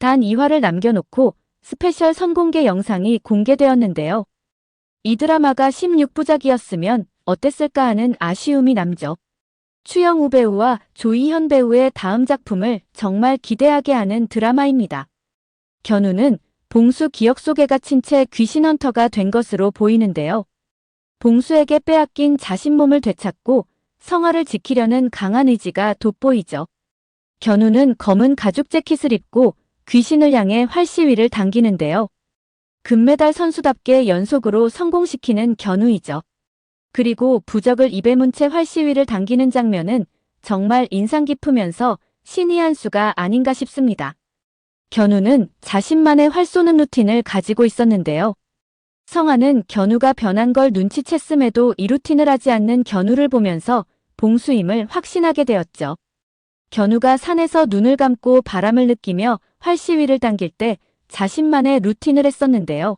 단 2화를 남겨놓고 스페셜 선공개 영상이 공개되었는데요. 이 드라마가 16부작이었으면 어땠을까 하는 아쉬움이 남죠. 추영우 배우와 조이현 배우의 다음 작품을 정말 기대하게 하는 드라마입니다. 견우는 봉수 기억 속에 갇힌 채 귀신 헌터가 된 것으로 보이는데요. 봉수에게 빼앗긴 자신 몸을 되찾고 성화를 지키려는 강한 의지가 돋보이죠. 견우는 검은 가죽 재킷을 입고 귀신을 향해 활시위를 당기는데요. 금메달 선수답게 연속으로 성공시키는 견우이죠. 그리고 부적을 입에 문 채 활시위를 당기는 장면은 정말 인상 깊으면서 신의 한 수가 아닌가 싶습니다. 견우는 자신만의 활 쏘는 루틴을 가지고 있었는데요. 성화는 견우가 변한 걸 눈치챘음에도 이 루틴을 하지 않는 견우를 보면서 봉수임을 확신하게 되었죠. 견우가 산에서 눈을 감고 바람을 느끼며 활시위를 당길 때 자신만의 루틴을 했었는데요.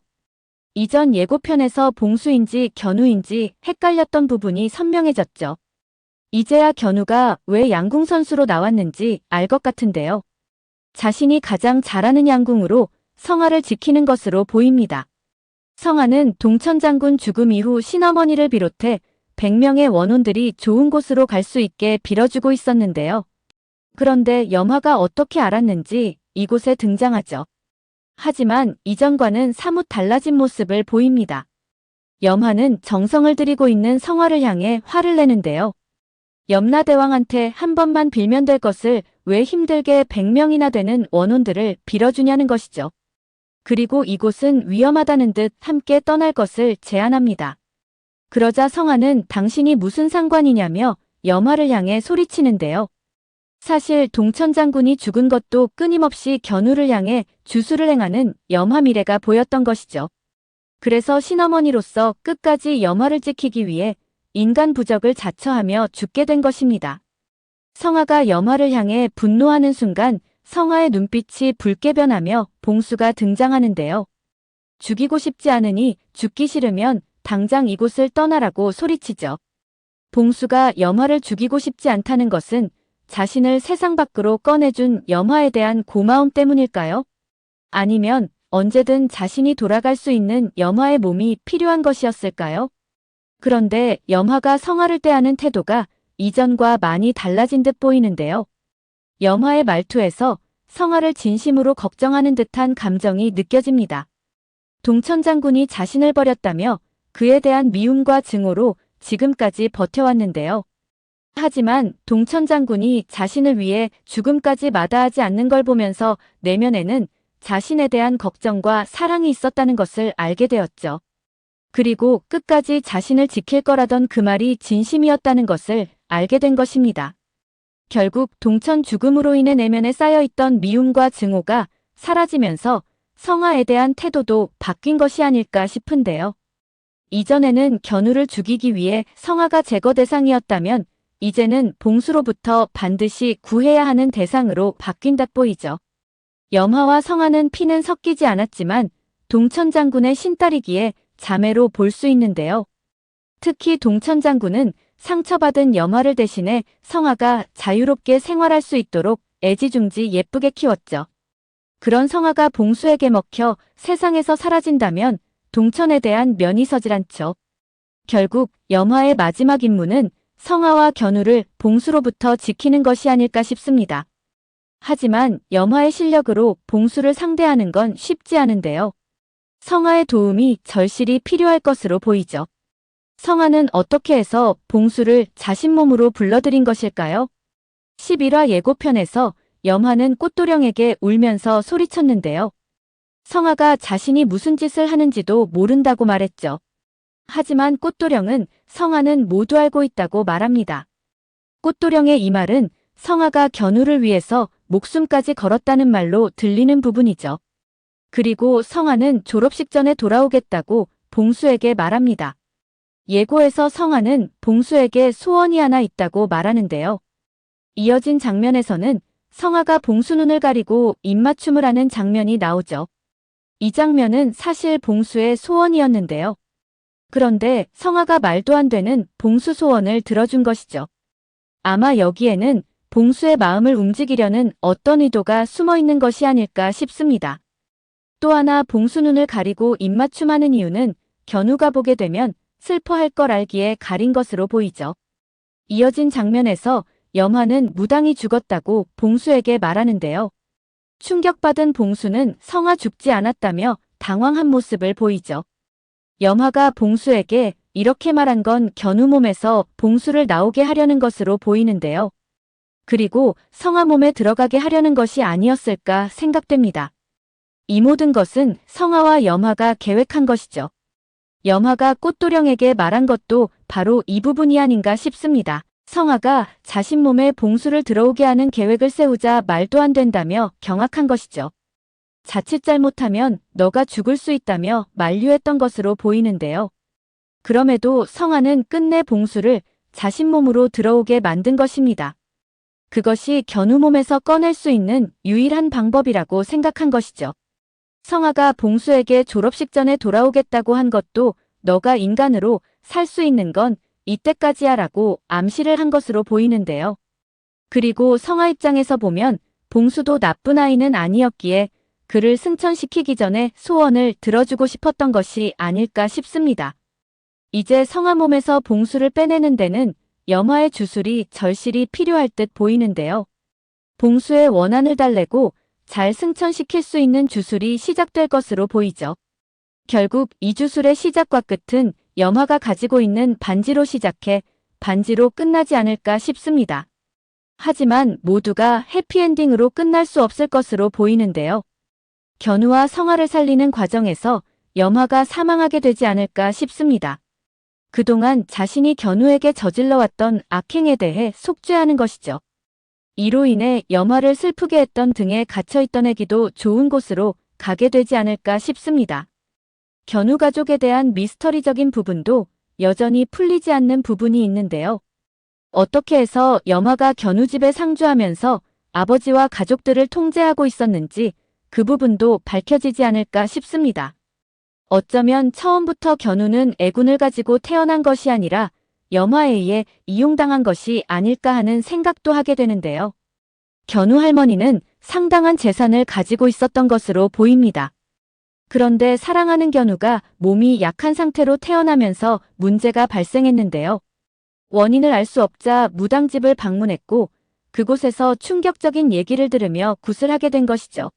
이전 예고편에서 봉수인지 견우인지 헷갈렸던 부분이 선명해졌죠. 이제야 견우가 왜 양궁 선수로 나왔는지 알 것 같은데요. 자신이 가장 잘하는 양궁으로 성화를 지키는 것으로 보입니다. 성화는 동천장군 죽음 이후 신어머니를 비롯해 100명의 원혼들이 좋은 곳으로 갈 수 있게 빌어주고 있었는데요. 그런데 염화가 어떻게 알았는지 이곳에 등장하죠. 하지만 이전과는 사뭇 달라진 모습을 보입니다. 염화는 정성을 들이고 있는 성화를 향해 화를 내는데요. 염라대왕한테 한 번만 빌면 될 것을 왜 힘들게 100명이나 되는 원혼들을 빌어주냐는 것이죠. 그리고 이곳은 위험하다는 듯 함께 떠날 것을 제안합니다. 그러자 성화는 당신이 무슨 상관이냐며 염화를 향해 소리치는데요. 사실 동천장군이 죽은 것도 끊임없이 견우를 향해 주술을 행하는 염화 미래가 보였던 것이죠. 그래서 신어머니로서 끝까지 염화를 지키기 위해 인간 부적을 자처하며 죽게 된 것입니다. 성화가 염화를 향해 분노하는 순간 성화의 눈빛이 붉게 변하며 봉수가 등장하는데요. 죽이고 싶지 않으니 죽기 싫으면 당장 이곳을 떠나라고 소리치죠. 봉수가 염화를 죽이고 싶지 않다는 것은 자신을 세상 밖으로 꺼내준 염화에 대한 고마움 때문일까요? 아니면 언제든 자신이 돌아갈 수 있는 염화의 몸이 필요한 것이었을까요? 그런데 염화가 성화를 대하는 태도가 이전과 많이 달라진 듯 보이는데요. 염화의 말투에서 성화를 진심으로 걱정하는 듯한 감정이 느껴집니다. 동천장군이 자신을 버렸다며 그에 대한 미움과 증오로 지금까지 버텨왔는데요. 하지만 동천장군이 자신을 위해 죽음까지 마다하지 않는 걸 보면서 내면에는 자신에 대한 걱정과 사랑이 있었다는 것을 알게 되었죠. 그리고 끝까지 자신을 지킬 거라던 그 말이 진심이었다는 것을 알게 된 것입니다. 결국 동천 죽음으로 인해 내면에 쌓여있던 미움과 증오가 사라지면서 성화에 대한 태도도 바뀐 것이 아닐까 싶은데요. 이전에는 견우를 죽이기 위해 성화가 제거 대상이었다면 이제는 봉수로부터 반드시 구해야 하는 대상으로 바뀐 듯 보이죠. 염화와 성화는 피는 섞이지 않았지만 동천장군의 신딸이기에 자매로 볼 수 있는데요. 특히 동천장군은 상처받은 염화를 대신해 성화가 자유롭게 생활할 수 있도록 애지중지 예쁘게 키웠죠. 그런 성화가 봉수에게 먹혀 세상에서 사라진다면 동천에 대한 면이 서질 않죠. 결국 염화의 마지막 임무는 성화와 견우를 봉수로부터 지키는 것이 아닐까 싶습니다. 하지만 염화의 실력으로 봉수를 상대하는 건 쉽지 않은데요. 성화의 도움이 절실히 필요할 것으로 보이죠. 성화는 어떻게 해서 봉수를 자신 몸으로 불러들인 것일까요? 11화 예고편에서 염화는 꽃도령에게 울면서 소리쳤는데요. 성화가 자신이 무슨 짓을 하는지도 모른다고 말했죠. 하지만 꽃도령은 성화는 모두 알고 있다고 말합니다. 꽃도령의 이 말은 성화가 견우를 위해서 목숨까지 걸었다는 말로 들리는 부분이죠. 그리고 성화는 졸업식 전에 돌아오겠다고 봉수에게 말합니다. 예고에서 성화는 봉수에게 소원이 하나 있다고 말하는데요. 이어진 장면에서는 성화가 봉수 눈을 가리고 입맞춤을 하는 장면이 나오죠. 이 장면은 사실 봉수의 소원이었는데요. 그런데 성화가 말도 안 되는 봉수 소원을 들어준 것이죠. 아마 여기에는 봉수의 마음을 움직이려는 어떤 의도가 숨어 있는 것이 아닐까 싶습니다. 또 하나 봉수 눈을 가리고 입맞춤하는 이유는 견우가 보게 되면 슬퍼할 걸 알기에 가린 것으로 보이죠. 이어진 장면에서 염화는 무당이 죽었다고 봉수에게 말하는데요. 충격받은 봉수는 성아 죽지 않았다며 당황한 모습을 보이죠. 염화가 봉수에게 이렇게 말한 건 견우 몸에서 봉수를 나오게 하려는 것으로 보이는데요. 그리고 성아 몸에 들어가게 하려는 것이 아니었을까 생각됩니다. 이 모든 것은 성아와 염화가 계획한 것이죠. 염화가 꽃도령에게 말한 것도 바로 이 부분이 아닌가 싶습니다. 성아가 자신 몸에 봉수를 들어오게 하는 계획을 세우자 말도 안 된다며 경악한 것이죠. 자칫 잘못하면 너가 죽을 수 있다며 만류했던 것으로 보이는데요. 그럼에도 성아는 끝내 봉수를 자신 몸으로 들어오게 만든 것입니다. 그것이 견우 몸에서 꺼낼 수 있는 유일한 방법이라고 생각한 것이죠. 성아가 봉수에게 졸업식 전에 돌아오겠다고 한 것도 너가 인간으로 살 수 있는 건 이때까지야 라고 암시를 한 것으로 보이는데요. 그리고 성아 입장에서 보면 봉수도 나쁜 아이는 아니었기에 그를 승천시키기 전에 소원을 들어주고 싶었던 것이 아닐까 싶습니다. 이제 성아 몸에서 봉수를 빼내는 데는 염화의 주술이 절실히 필요할 듯 보이는데요. 봉수의 원한을 달래고 잘 승천시킬 수 있는 주술이 시작될 것으로 보이죠. 결국 이 주술의 시작과 끝은 염화가 가지고 있는 반지로 시작해 반지로 끝나지 않을까 싶습니다. 하지만 모두가 해피엔딩으로 끝날 수 없을 것으로 보이는데요. 견우와 성아를 살리는 과정에서 염화가 사망하게 되지 않을까 싶습니다. 그동안 자신이 견우에게 저질러왔던 악행에 대해 속죄하는 것이죠. 이로 인해 염화를 슬프게 했던 등에 갇혀있던 애기도 좋은 곳으로 가게 되지 않을까 싶습니다. 견우 가족에 대한 미스터리적인 부분도 여전히 풀리지 않는 부분이 있는데요. 어떻게 해서 염화가 견우 집에 상주하면서 아버지와 가족들을 통제하고 있었는지 그 부분도 밝혀지지 않을까 싶습니다. 어쩌면 처음부터 견우는 애군을 가지고 태어난 것이 아니라 염화에 의해 이용당한 것이 아닐까 하는 생각도 하게 되는데요. 견우 할머니는 상당한 재산을 가지고 있었던 것으로 보입니다. 그런데 사랑하는 견우가 몸이 약한 상태로 태어나면서 문제가 발생했는데요. 원인을 알 수 없자 무당집을 방문했고 그곳에서 충격적인 얘기를 들으며 굿을 하게 된 것이죠.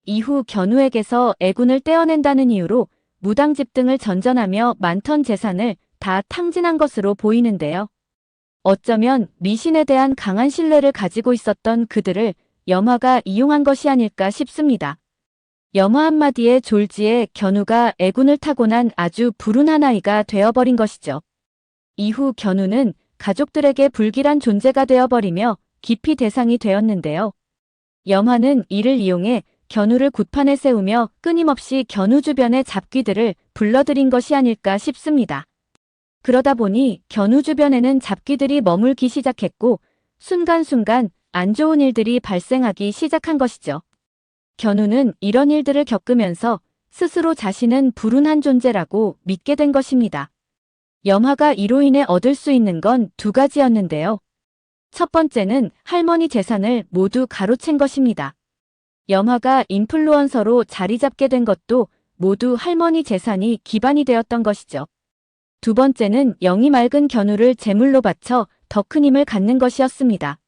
이후 견우에게서 애군을 떼어낸다는 이유로 무당집 등을 전전하며 많던 재산을 다 탕진한 것으로 보이는데요. 어쩌면 미신에 대한 강한 신뢰를 가지고 있었던 그들을 염화가 이용한 것이 아닐까 싶습니다. 염화 한마디에 졸지에 견우가 애군을 타고난 아주 불운한 아이가 되어버린 것이죠. 이후 견우는 가족들에게 불길한 존재가 되어버리며 기피 대상이 되었는데요. 염화는 이를 이용해 견우를 굿판에 세우며 끊임없이 견우 주변의 잡귀들을 불러들인 것이 아닐까 싶습니다. 그러다 보니 견우 주변에는 잡귀들이 머물기 시작했고 순간순간 안 좋은 일들이 발생하기 시작한 것이죠. 견우는 이런 일들을 겪으면서 스스로 자신은 불운한 존재라고 믿게 된 것입니다. 염화가 이로 인해 얻을 수 있는 건 두 가지였는데요. 첫 번째는 할머니 재산을 모두 가로챈 것입니다. 염화가 인플루언서로 자리 잡게 된 것도 모두 할머니 재산이 기반이 되었던 것이죠. 두 번째는 영이 맑은 견우를 제물로 바쳐 더 큰 힘을 갖는 것이었습니다.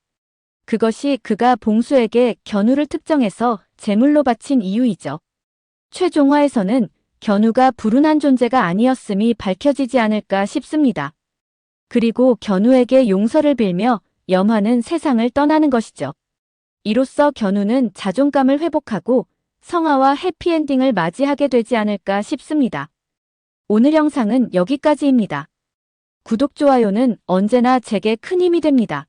그것이 그가 봉수에게 견우를 특정해서 제물로 바친 이유이죠. 최종화에서는 견우가 불운한 존재가 아니었음이 밝혀지지 않을까 싶습니다. 그리고 견우에게 용서를 빌며 염화는 세상을 떠나는 것이죠. 이로써 견우는 자존감을 회복하고 성아와 해피엔딩을 맞이하게 되지 않을까 싶습니다. 오늘 영상은 여기까지입니다. 구독, 좋아요는 언제나 제게 큰 힘이 됩니다.